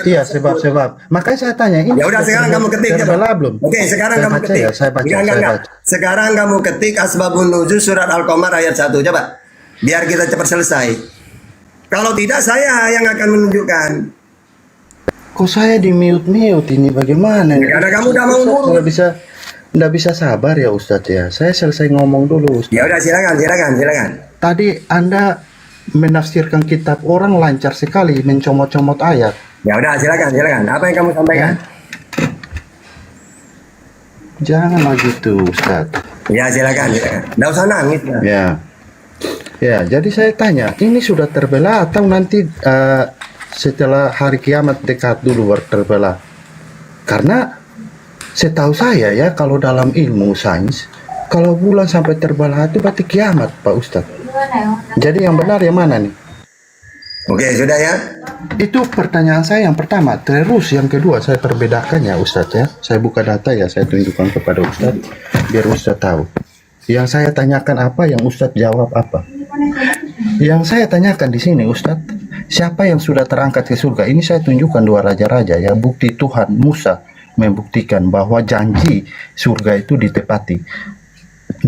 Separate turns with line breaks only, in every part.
Iya, sebab. Makanya saya tanya, ini
Ya udah sekarang kamu ketik coba.
terbelah belum?
Oke, sekarang
Saya
kamu
baca
ketik.
ya, saya baca,
Enggak,
saya
enggak.
baca.
Sekarang kamu ketik asbabun nuzul surat Al-Qamar ayat 1 coba. Biar kita cepat selesai. Kalau tidak saya yang akan menunjukkan.
Kok saya di mute ini bagaimana?
Ya, karena kamu udah mau ngurus.
Nggak bisa sabar ya Ustadz ya. Saya selesai ngomong dulu Ustadz.
Ya udah silakan.
Tadi Anda menafsirkan kitab orang lancar sekali mencomot-comot ayat.
Ya udah silakan. Apa yang kamu sampaikan?
Janganlah gitu Ustadz.
Ya silakan. Nggak usah nangis.
Ya, jadi saya tanya, ini sudah terbelah atau nanti setelah hari kiamat dekat dulu baru terbelah? Karena setahu saya ya, kalau dalam ilmu sains, kalau bulan sampai terbelah itu berarti kiamat, Pak Ustadz. Jadi yang benar yang mana nih?
Oke, sudah ya.
Itu pertanyaan saya yang pertama. Terus yang kedua saya perbedakan ya Ustadz ya. Saya buka data ya, saya tunjukkan kepada Ustadz biar Ustadz tahu. Yang saya tanyakan apa, yang Ustadz jawab apa. Yang saya tanyakan di sini Ustadz, siapa yang sudah terangkat ke surga? Ini saya tunjukkan dua raja-raja ya, bukti Tuhan Musa membuktikan bahwa janji surga itu ditepati.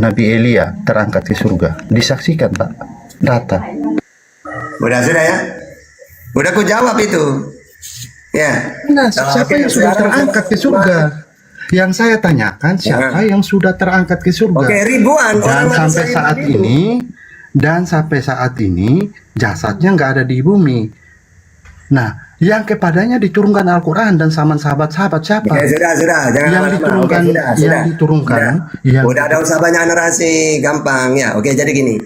Nabi Elia terangkat ke surga, disaksikan Pak, data.
Sudah ya. Udah aku jawab itu. Ya.
Nah, siapa yang sudah terangkat ke surga? Yang saya tanyakan siapa yang sudah terangkat ke surga?
Oke, ribuan.
Dan sampai saat ini jasadnya nggak ada di bumi. Nah, yang kepadanya diturunkan Al-Quran dan sama sahabat-sahabat siapa?
Oke, sudah. Jangan
yang diturunkan, yang diturunkan.
Udah ada usah banyak narasi, gampang ya. Oke, jadi gini.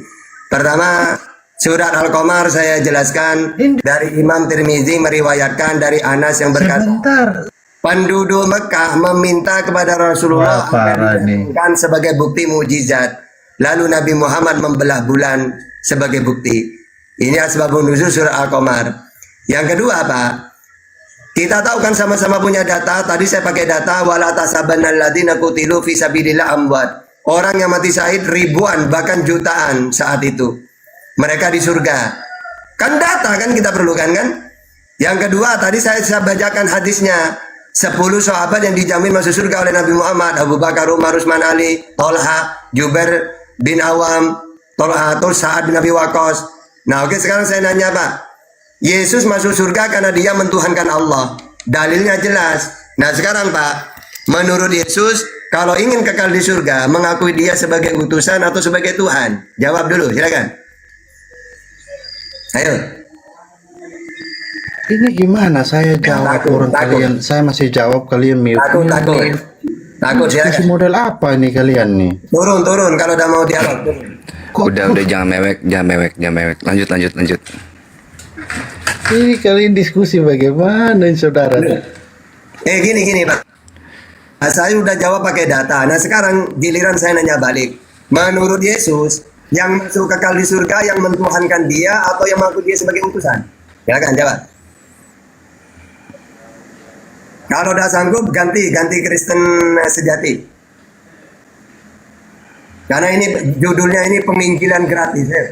Pertama, surat Al-Qamar saya jelaskan dari Imam Tirmizi meriwayatkan dari Anas yang berkata, penduduk Mekah meminta kepada Rasulullah agar dijadikan sebagai bukti mujizat. Lalu Nabi Muhammad membelah bulan sebagai bukti. Ini asbabun nuzul surat Al-Qamar. Yang kedua Pak, kita tahu kan sama-sama punya data. Tadi saya pakai data wala tasabannal ladzina qutilu fi sabilillah amwat. Orang yang mati syahid ribuan bahkan jutaan saat itu. Mereka di surga. Kan data kan kita perlukan kan? Yang kedua tadi saya bacakan hadisnya. 10 sahabat yang dijamin masuk surga oleh Nabi Muhammad. Abu Bakar, Umar, Utsman, Ali, Tolha, Jubair bin Awam, Tolha, Sa'ad bin Abi Waqqas. Nah oke, sekarang saya nanya Pak. Yesus masuk surga karena dia mentuhankan Allah. Dalilnya jelas. Nah sekarang Pak, menurut Yesus, kalau ingin kekal di surga, mengakui dia sebagai utusan atau sebagai Tuhan? Jawab dulu, silakan. Ayo.
Ini gimana saya jawab kalian? Saya masih jawab kalian mute.
Takut silakan.
Kasih model apa ini kalian nih?
Turun kalau udah mau dialog.
Udah jangan mewek. Lanjut.
Ini kalian diskusi bagaimana saudara?
Gini Pak. Saya udah jawab pakai data. Nah sekarang giliran saya nanya balik. Menurut Yesus, yang masuk kekal di surga yang mentuhankan dia atau yang mengaku dia sebagai utusan? Silakan jawab. Kalau udah sanggup ganti Kristen sejati. Karena ini judulnya ini penginjilan gratis ya.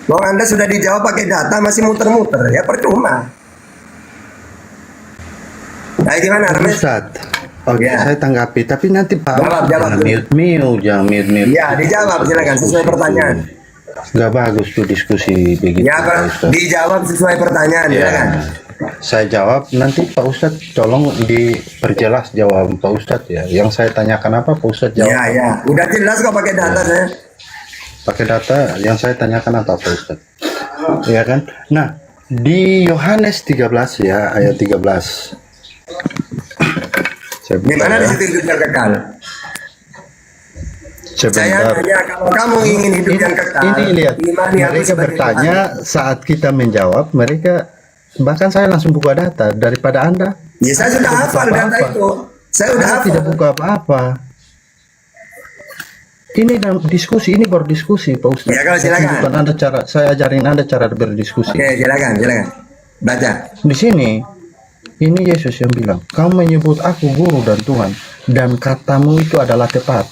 Kalau Anda sudah dijawab pakai data masih muter-muter ya percuma. Nah gimana
Ustaz? Oke, saya tanggapi. Tapi nanti Pak
jawab
jangan mute.
Ya dijawab silakan sesuai pertanyaan.
Gak bagus tuh diskusi begitu.
Ya Pak, dijawab sesuai pertanyaan silakan.
Saya jawab, nanti Pak Ustadz tolong diperjelas jawab Pak Ustadz ya. Yang saya tanyakan apa Pak Ustadz jawab.
Ya, udah jelas kok pakai data saya.
Pakai data yang saya tanyakan apa Pak Ustadz. Ya kan? Nah, di Yohanes 13 ya, ayat 13.
Gimana di situ hidupnya kekal? Saya tanya kalau kamu ingin hidup yang kekal.
Ini lihat, mereka bertanya saat kita menjawab, mereka bahkan saya langsung buka data daripada Anda.
Ya saya sudah hafal data itu. Saya sudah hafal.
Tidak buka apa-apa. Ini dalam diskusi, ini baru diskusi Pak Ustadz.
Ya kalau silakan.
Saya ajarin Anda cara berdiskusi.
Oke, silakan. Baca.
Di sini, ini Yesus yang bilang, kamu menyebut aku guru dan Tuhan, dan katamu itu adalah tepat.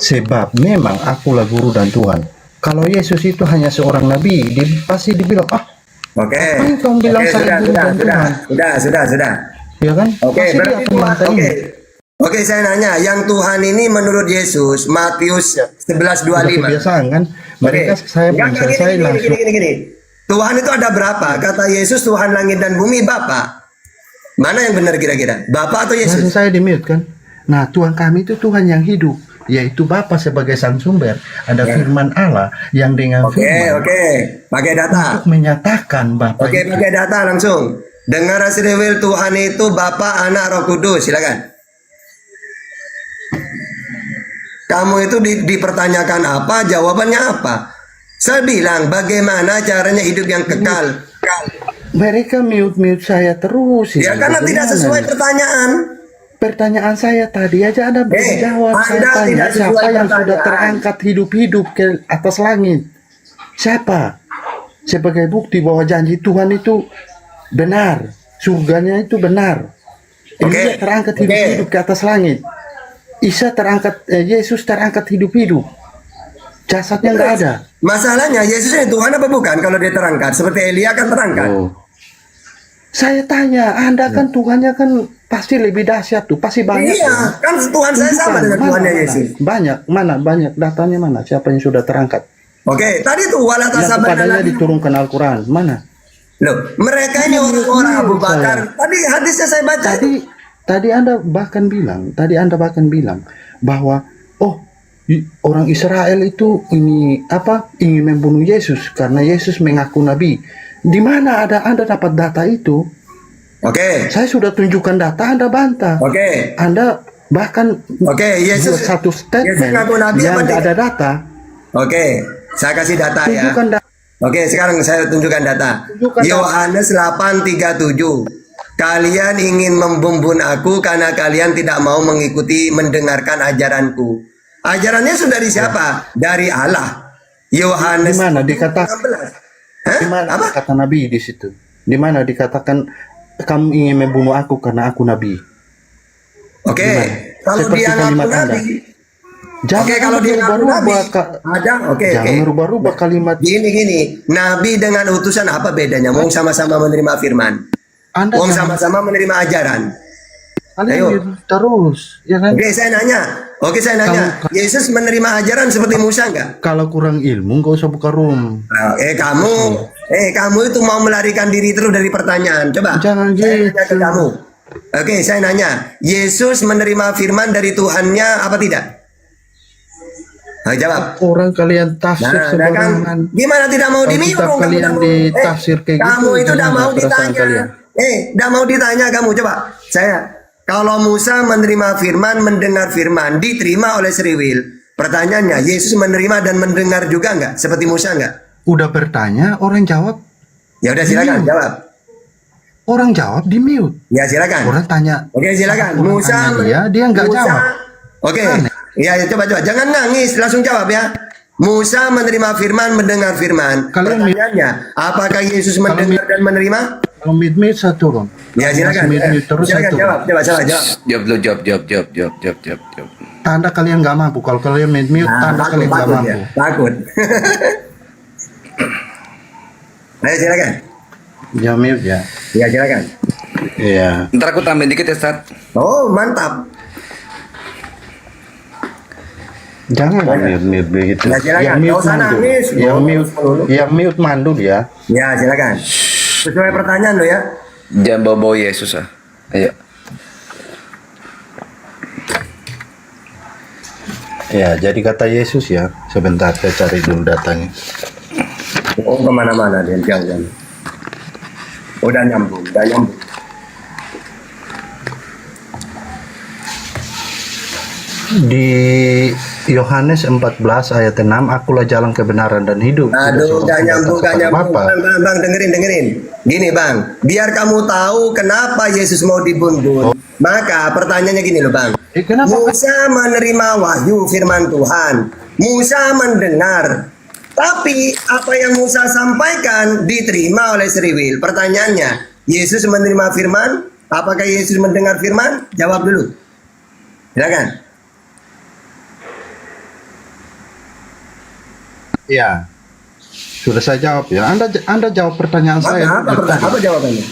Sebab memang akulah guru dan Tuhan. Kalau Yesus itu hanya seorang nabi, pasti dibilang,
Oke.
Ngapain kamu bilang
Oke,
saya guru dan Tuhan?
sudah.
ya kan?
Oke,
Pasti dia
berarti
akan bantah
Oke.
ini.
Oke, saya nanya, yang Tuhan ini menurut Yesus, Matius
Udah
11:25.
kebiasaan kan? Mereka
Oke.
saya belum
Enggak,
selesai langsung.
gini. Tuhan itu ada berapa? Kata Yesus, Tuhan langit dan bumi Bapa. Mana yang benar kira-kira? Bapa atau
Langsung
Yesus?
saya di mute kan. Nah, Tuhan kami itu Tuhan yang hidup, yaitu Bapa sebagai sang sumber. Ada firman Allah yang dengan
Oke,
firman
pakai data.
untuk menyatakan Bapa
Oke,
itu.
pakai data langsung. Dengar Asriwil, Tuhan itu Bapa, Anak, Roh Kudus. Silakan. Kamu itu dipertanyakan apa, jawabannya apa? Saya bilang bagaimana caranya hidup yang kekal.
Mereka mute saya terus.
Ya karena tidak sesuai pertanyaan.
Pertanyaan saya tadi aja Anda belum jawab. Saya
Anda
tanya
tidak sesuai
siapa yang sudah
pertanyaan.
terangkat hidup-hidup ke atas langit? Siapa? Sebagai bukti bahwa janji Tuhan itu benar, surganya itu benar. Elia terangkat hidup-hidup ke atas langit. Isa terangkat, Yesus terangkat hidup-hidup. Jasadnya nggak ada.
Masalahnya Yesus ini Tuhan apa bukan kalau dia terangkat? Seperti Elia kan terangkat.
Oh. Saya tanya, Anda kan Tuhannya kan pasti lebih dahsyat tuh, pasti banyak.
Iya, kan Tuhan saya sama dengan Tuhannya Yesus.
Banyak datanya mana? Siapa yang sudah terangkat?
Oke, tadi tuh
Yang kepadanya diturunkan Al-Quran, mana?
Loh, mereka ini orang-orang Abu Bakar. Tadi hadisnya saya baca.
Tadi Anda bahkan bilang bahwa orang Israel itu ingin membunuh Yesus karena Yesus mengaku nabi. Di mana Anda dapat data itu?
Oke.
Saya sudah tunjukkan data, Anda bantah.
Oke.
Anda bahkan
Yesus
buat satu statement
ngaku nabi
yang
apa
nggak ada
tidak?
data.
Oke, saya kasih data ya.
Tunjukkan data.
Oke, sekarang saya tunjukkan data.
Tunjukkan
Yohanes 8:37. Kalian ingin membumbun aku karena kalian tidak mau mendengarkan ajaranku. Ajarannya sudah dari siapa? Dari Allah. Yohanes
Di mana dikatakan?
16. Hah?
Di mana
Apa?
kata nabi di situ? Di mana dikatakan kamu ingin membunuh aku karena aku nabi?
Oke,
Gimana?
kalau
Seperti
dia ngaku
kalimat Anda.
nabi.
Jangan
Oke, kalau dia ngaku nabi.
Jangan merubah-rubah kalimat.
Gini. Nabi dengan utusan apa bedanya? Wong sama-sama menerima firman.
Anda
Wong
jangan-
sama-sama menerima ajaran.
kalian
Ayo.
terus, ya kan?
Oke, saya nanya. Yesus menerima ajaran seperti Musa enggak?
Kalau kurang ilmu, nggak usah buka room.
Kamu itu mau melarikan diri terus dari pertanyaan. Coba.
Jangan
Saya nanya ke
gitu.
kamu. Oke, saya nanya. Yesus menerima firman dari Tuhannya apa tidak? Ayo jawab.
Orang kalian tafsir sembarangan.
Gimana tidak mau
Kalau
diminum?
kitab kalian ditafsir kayak gitu,
Kamu itu udah
gimana
mau
perasaan
ditanya.
kalian?
Udah mau ditanya kamu. Coba. Kalau Musa menerima firman, mendengar firman, diterima oleh Sriwil. Pertanyaannya, Yesus menerima dan mendengar juga enggak? Seperti Musa enggak?
Udah bertanya, orang jawab.
Ya udah silakan jawab.
Orang jawab di mute.
Ya silakan.
Orang tanya.
Oke silakan.
Orang
Musa
tanya dia nggak jawab.
Oke.
Aneh.
Ya coba. Jangan nangis, langsung jawab ya. Musa menerima firman, mendengar firman.
Kalian
Pertanyaannya, apakah Yesus mendengar dan menerima?
Kalau mute saya turun.
Ya silakan.
Mute terus saya
Silakan
turun.
jawab. Coba jawab.
Jawab.
Tanda kalian nggak mampu. Kalau kalian mute, tanda kalian nggak
takut
mampu.
ya. Takut. Ayo silakan.
Ya mute ya.
Ya silakan.
Iya.
Ntar aku tambahin dikit ya, Stat.
Oh mantap.
Jangan mute begitu.
Ya, silakan. Nggak usah nangis.
Yang mute mandul ya.
Ya silakan. Sesuai pertanyaan lo ya.
Jangan bawa-bawa Yesus ah. Ayo.
Ya, jadi kata Yesus ya. Sebentar saya cari dulu datanya.
Oh kemana-mana dia jauh. Udah nyambung.
Di Yohanes 14 ayat 6, akulah jalan kebenaran dan hidup.
Aduh, gak nyambung. Bang, dengerin. Gini bang, biar kamu tahu kenapa Yesus mau dibunuh. Maka pertanyaannya gini loh bang.
Kenapa?
Musa menerima wahyu firman Tuhan. Musa mendengar. Tapi apa yang Musa sampaikan diterima oleh Sriwil. Pertanyaannya, Yesus menerima firman? Apakah Yesus mendengar firman? Jawab dulu. Silakan.
Iya. Sudah saya jawab ya. Anda jawab pertanyaan saya.
Apa jawabannya?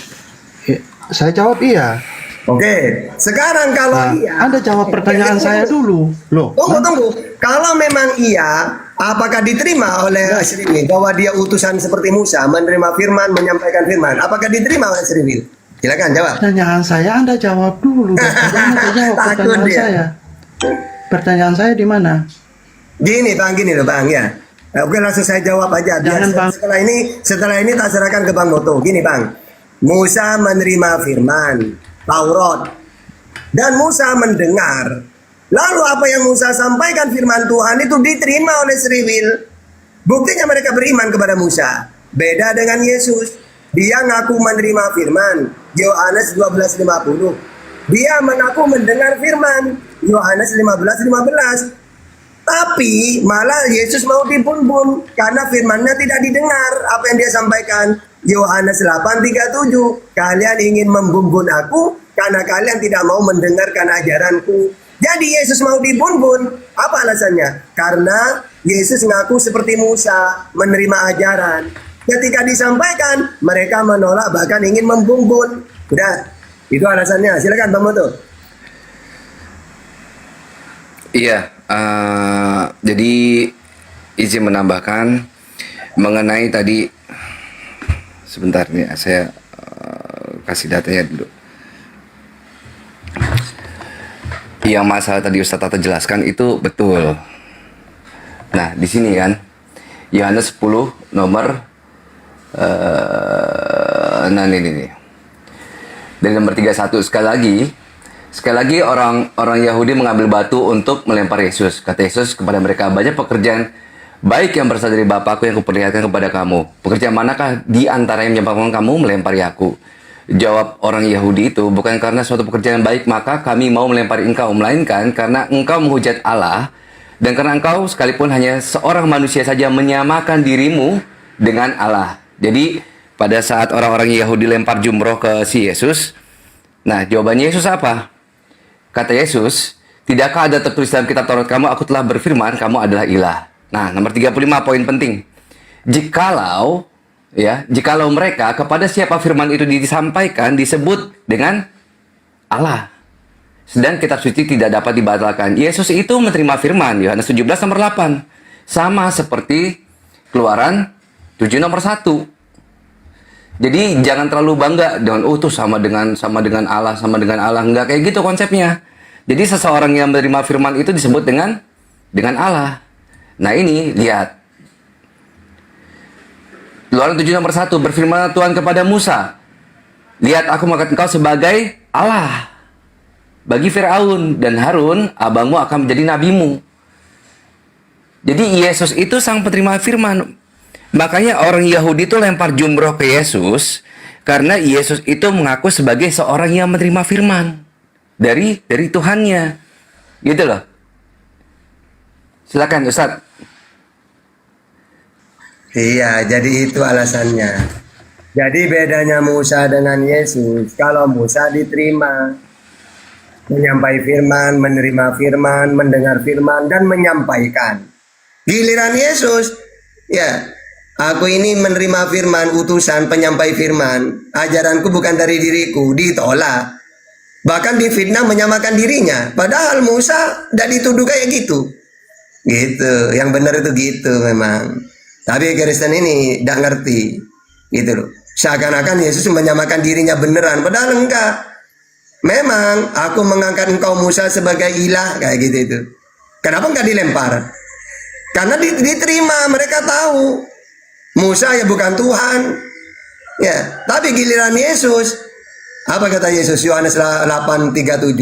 Saya jawab iya.
Oke, sekarang kalau
Nah,
iya,
Anda jawab pertanyaan saya dulu. Loh,
tunggu. Kalau memang iya, apakah diterima oleh Sriwil bahwa dia utusan seperti Musa, menerima firman, menyampaikan firman? Apakah diterima oleh Sriwil? Silakan jawab.
pertanyaan saya Anda jawab dulu. Anda jawab
Takut
pertanyaan
dia.
saya. Pertanyaan saya di mana?
Gini loh bang ya. Oke, langsung saya jawab aja. Biar
Jangan, Bang.
setelah ini tak serahkan ke Bang Moto. Gini bang, Musa menerima firman Taurat dan Musa mendengar. Lalu apa yang Musa sampaikan firman Tuhan itu diterima oleh Sriwil. Buktinya mereka beriman kepada Musa. Beda dengan Yesus. Dia ngaku menerima firman. Yohanes 12:50. Dia mengaku mendengar firman. Yohanes 15:15. Tapi malah Yesus mau dibun-bun karena firmannya tidak didengar. Apa yang dia sampaikan? Yohanes 8:37. Kalian ingin membumbun aku karena kalian tidak mau mendengarkan ajaranku. Jadi Yesus mau dibun-bun. Apa alasannya? Karena Yesus ngaku seperti Musa, menerima ajaran. Ketika disampaikan, mereka menolak bahkan ingin membumbun. Udah, itu alasannya. Silakan Bang Moto.
Iya, jadi izin menambahkan mengenai tadi, sebentar nih saya kasih datanya dulu. Yang masalah tadi Ustadz Tata jelaskan itu betul. Nah di sini kan Yohanes 10 nomor nah ini nih dari nomor 31 sekali lagi orang Yahudi mengambil batu untuk melempar Yesus. Kata Yesus kepada mereka, banyak pekerjaan baik yang berasal dari Bapakku yang kuperlihatkan kepada kamu. Pekerjaan manakah di antara yang menyebabkan kamu melempari aku? Jawab orang Yahudi itu, bukan karena suatu pekerjaan baik maka kami mau melempari engkau, melainkan karena engkau menghujat Allah dan karena engkau sekalipun hanya seorang manusia saja menyamakan dirimu dengan Allah. Jadi pada saat orang-orang Yahudi lempar jumroh ke si Yesus, nah jawabannya Yesus apa? Kata Yesus, tidakkah ada tertulis dalam kitab Taurat kamu, aku telah berfirman, kamu adalah ilah. Nah, nomor 35 poin penting. Jikalau mereka kepada siapa firman itu disampaikan disebut dengan Allah. Sedang kitab suci tidak dapat dibatalkan. Yesus itu menerima firman, Yohanes 17 nomor 8. Sama seperti Keluaran 7 nomor 1. Jadi jangan terlalu bangga dengan itu sama dengan Allah, enggak kayak gitu konsepnya. Jadi seseorang yang menerima firman itu disebut dengan Allah. Nah, ini lihat. Keluaran 7 nomor 1, berfirman Tuhan kepada Musa, lihat aku mengangkat engkau sebagai Allah bagi Firaun dan Harun, abangmu akan menjadi nabimu. Jadi Yesus itu sang penerima firman. Makanya orang Yahudi itu lempar jumroh ke Yesus karena Yesus itu mengaku sebagai seorang yang menerima firman dari Tuhannya. Gitu loh. Silakan Ustadz.
Iya, jadi itu alasannya. Jadi bedanya Musa dengan Yesus, kalau Musa diterima, menyampaikan firman, menerima firman, mendengar firman, dan menyampaikan. Giliran Yesus, ya, aku ini menerima firman, utusan, penyampai firman, ajaranku bukan dari diriku, ditolak. Bahkan difitnah menyamakan dirinya. Padahal Musa tidak dituduh kayak gitu. Gitu, yang benar itu gitu memang. Tapi Kristen ini tidak ngerti, gitu loh. Seakan-akan Yesus menyamakan dirinya beneran, padahal enggak. Memang aku mengangkat engkau Musa sebagai ilah, kayak gitu itu. Kenapa enggak dilempar? Karena diterima, mereka tahu Musa ya bukan Tuhan. Ya, tapi giliran Yesus, apa kata Yesus? Yohanes 8:37.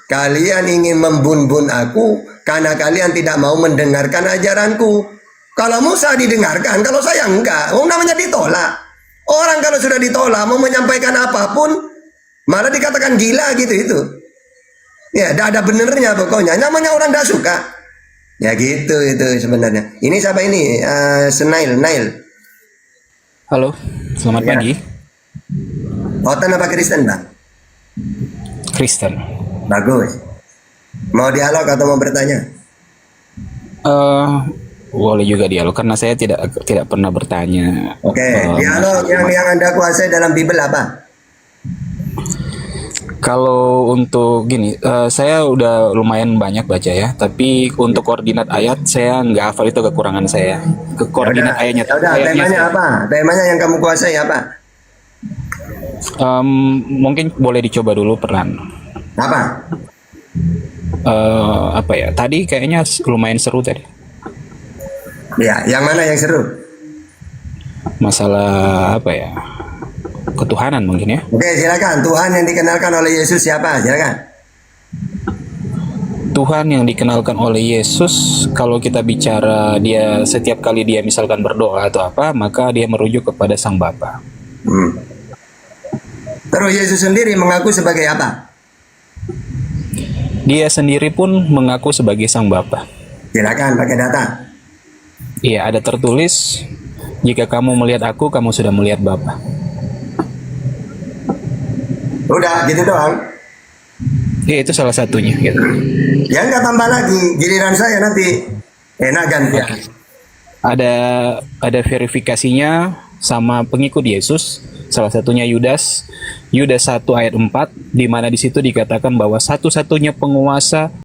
Kalian ingin membun-bun aku karena kalian tidak mau mendengarkan ajaranku. Kalau Musa didengarkan, kalau saya enggak. Namanya ditolak. Orang kalau sudah ditolak, mau menyampaikan apapun, malah dikatakan gila gitu itu. Ya, tidak ada benernya pokoknya. Namanya orang tidak suka. Ya gitu itu sebenarnya. Ini siapa ini? Nail.
Halo, selamat
Ya.
pagi.
Otan apa Kristen, Bang?
Kristen.
Bagus. Mau dialog atau mau bertanya?
Eh, boleh juga dialog karena saya tidak pernah bertanya.
Oke, dialog yang Anda kuasai dalam Bible apa?
Kalau untuk gini, saya udah lumayan banyak baca ya, tapi untuk koordinat ayat saya nggak hafal, itu kekurangan saya. Ke koordinat ayatnya,
Ya udah,
ayatnya
temanya apa? Temanya yang kamu kuasai apa?
mungkin boleh dicoba dulu peran.
Apa?
Apa ya? Tadi kayaknya lumayan seru tadi.
Ya, yang mana yang seru?
Masalah apa ya? Ketuhanan mungkin ya.
Oke, silakan. Tuhan yang dikenalkan oleh Yesus siapa? Silakan.
Tuhan yang dikenalkan oleh Yesus, kalau kita bicara dia setiap kali dia misalkan berdoa atau apa, maka dia merujuk kepada Sang Bapa.
Terus Yesus sendiri mengaku sebagai apa?
Dia sendiri pun mengaku sebagai Sang Bapa.
Silakan pakai data.
Iya, ada tertulis, jika kamu melihat aku, kamu sudah melihat Bapa.
Udah, gitu doang.
Ya, itu salah satunya gitu.
Ya nggak tambah lagi. Giliran saya nanti enak gantian.
Ada verifikasinya sama pengikut Yesus, salah satunya Yudas 1 ayat 4, di mana di situ dikatakan bahwa satu-satunya penguasa